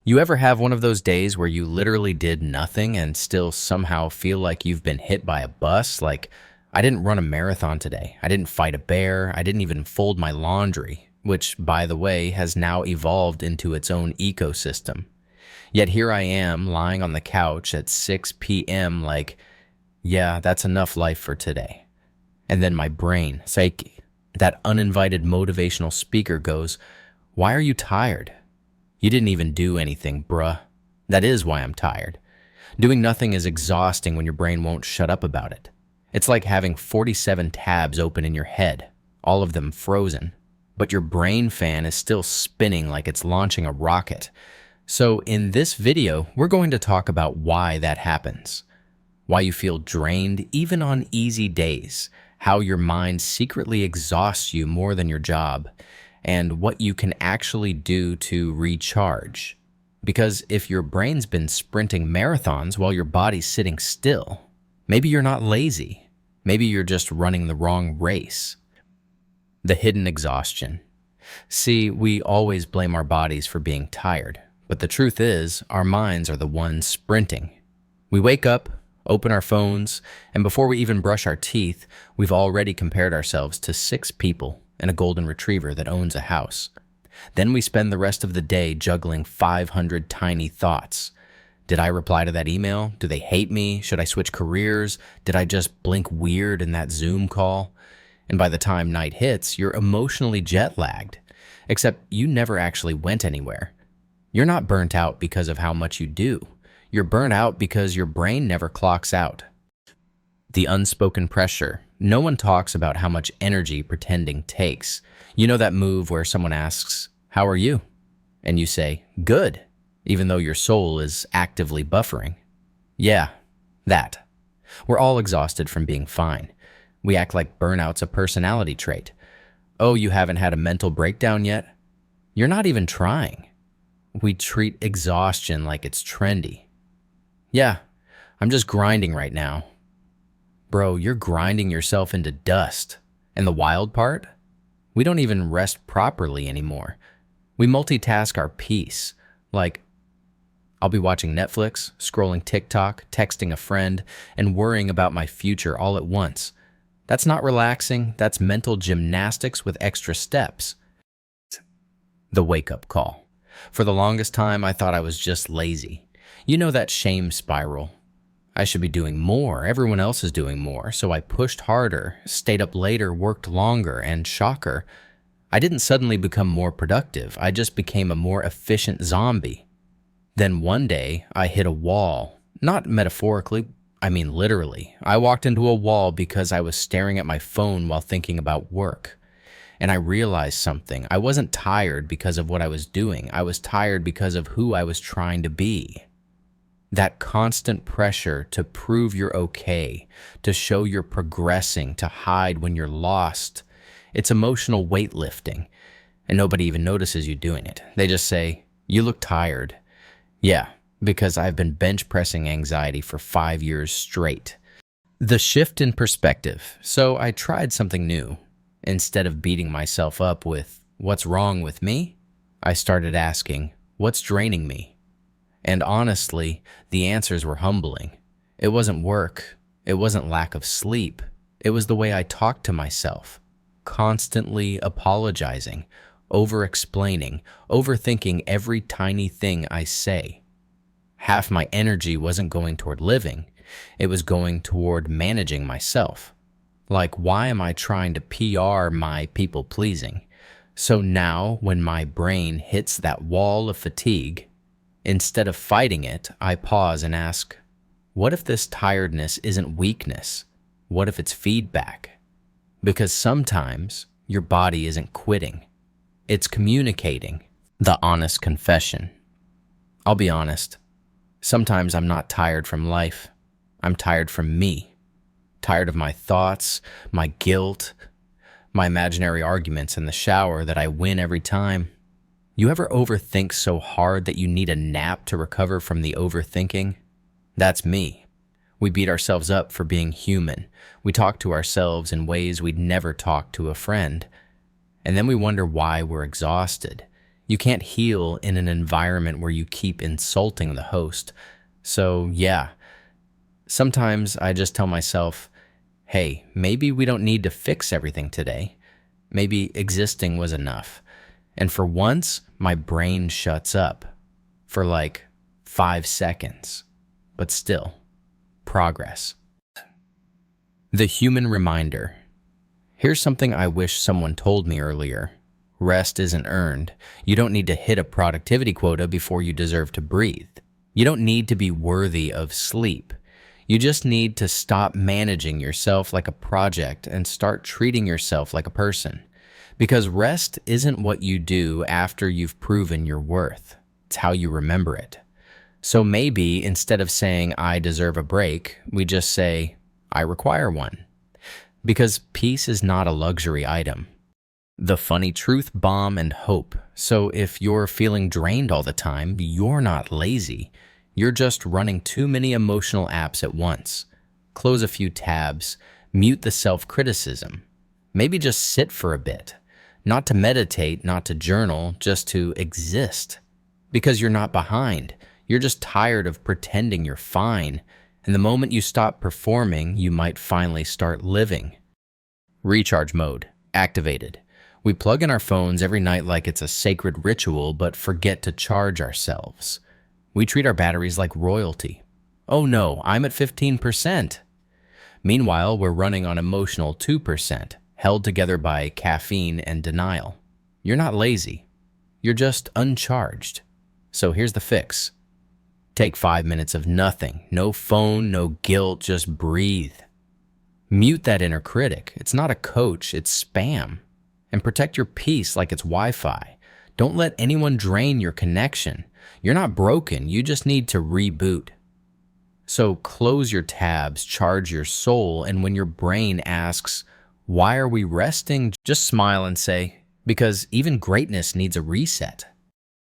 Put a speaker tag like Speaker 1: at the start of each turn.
Speaker 1: You ever have one of those days where you literally did nothing and still somehow feel like you've been hit by a bus? Like, I didn't run a marathon today. I didn't fight a bear. I didn't even fold my laundry, which, by the way, has now evolved into its own ecosystem. Yet here I am lying on the couch at 6 p.m. like, yeah, that's enough life for today. And then my brain, psyche, that uninvited motivational speaker goes, why are you tired? You didn't even do anything, bruh. That is why I'm tired. Doing nothing is exhausting when your brain won't shut up about it. It's like having 47 tabs open in your head, all of them frozen, but your brain fan is still spinning like it's launching a rocket. So in this video, we're going to talk about why that happens, why you feel drained even on easy days, how your mind secretly exhausts you more than your job, and what you can actually do to recharge. Because if your brain's been sprinting marathons while your body's sitting still, maybe you're not lazy. Maybe you're just running the wrong race. The hidden exhaustion. See, we always blame our bodies for being tired, but the truth is, our minds are the ones sprinting. We wake up, open our phones, and before we even brush our teeth, we've already compared ourselves to 6 people and a golden retriever that owns a house. Then we spend the rest of the day juggling 500 tiny thoughts. Did I reply to that email? Do they hate me? Should I switch careers? Did I just blink weird in that Zoom call? And by the time night hits, you're emotionally jet-lagged. Except you never actually went anywhere. You're not burnt out because of how much you do. You're burnt out because your brain never clocks out. The unspoken pressure. No one talks about how much energy pretending takes. You know that move where someone asks, "How are you?" And you say, "Good," even though your soul is actively buffering. Yeah, that. We're all exhausted from being fine. We act like burnout's a personality trait. Oh, you haven't had a mental breakdown yet? You're not even trying. We treat exhaustion like it's trendy. Yeah, I'm just grinding right now. Bro, you're grinding yourself into dust. And the wild part? We don't even rest properly anymore. We multitask our peace. Like, I'll be watching Netflix, scrolling TikTok, texting a friend, and worrying about my future all at once. That's not relaxing, that's mental gymnastics with extra steps. The wake-up call. For the longest time, I thought I was just lazy. You know that shame spiral. I should be doing more. Everyone else is doing more. So I pushed harder, stayed up later, worked longer, and shocker, I didn't suddenly become more productive. I just became a more efficient zombie. Then one day, I hit a wall. Not metaphorically, I mean literally. I walked into a wall because I was staring at my phone while thinking about work. And I realized something. I wasn't tired because of what I was doing. I was tired because of who I was trying to be. That constant pressure to prove you're okay, to show you're progressing, to hide when you're lost. It's emotional weightlifting, and nobody even notices you doing it. They just say, "You look tired." Yeah, because I've been bench pressing anxiety for 5 years straight. The shift in perspective. So I tried something new. Instead of beating myself up with, "What's wrong with me?" I started asking, "What's draining me?" And honestly, the answers were humbling. It wasn't work. It wasn't lack of sleep. It was the way I talked to myself. Constantly apologizing, over-explaining, overthinking every tiny thing I say. Half my energy wasn't going toward living. It was going toward managing myself. Like, why am I trying to PR my people-pleasing? So now, when my brain hits that wall of fatigue, instead of fighting it, I pause and ask, what if this tiredness isn't weakness? What if it's feedback? Because sometimes your body isn't quitting. It's communicating. The honest confession. I'll be honest. Sometimes I'm not tired from life. I'm tired from me. Tired of my thoughts, my guilt, my imaginary arguments in the shower that I win every time. You ever overthink so hard that you need a nap to recover from the overthinking? That's me. We beat ourselves up for being human. We talk to ourselves in ways we'd never talk to a friend. And then we wonder why we're exhausted, You can't heal in an environment where you keep insulting the host. So, yeah, sometimes I just tell myself, hey, maybe we don't need to fix everything today. Maybe existing was enough. And for once, my brain shuts up for like 5 seconds. But still, progress. The human reminder. Here's something I wish someone told me earlier. Rest isn't earned. You don't need to hit a productivity quota before you deserve to breathe. You don't need to be worthy of sleep. You just need to stop managing yourself like a project and start treating yourself like a person. Because rest isn't what you do after you've proven your worth. It's how you remember it. So maybe instead of saying, I deserve a break, we just say, I require one. Because peace is not a luxury item. The funny truth, bomb, and hope. So if you're feeling drained all the time, you're not lazy. You're just running too many emotional apps at once. Close a few tabs. Mute the self-criticism. Maybe just sit for a bit. Not to meditate, not to journal, just to exist. Because you're not behind. You're just tired of pretending you're fine. And the moment you stop performing, you might finally start living. Recharge mode. Activated. We plug in our phones every night like it's a sacred ritual, but forget to charge ourselves. We treat our batteries like royalty. Oh no, I'm at 15%. Meanwhile, we're running on emotional 2%, held together by caffeine and denial. You're not lazy. You're just uncharged. So here's the fix. Take 5 minutes of nothing. No phone, no guilt, just breathe. Mute that inner critic. It's not a coach, it's spam. And protect your peace like it's Wi-Fi. Don't let anyone drain your connection. You're not broken, you just need to reboot. So close your tabs, charge your soul, and when your brain asks, why are we resting? Just smile and say, because even greatness needs a reset.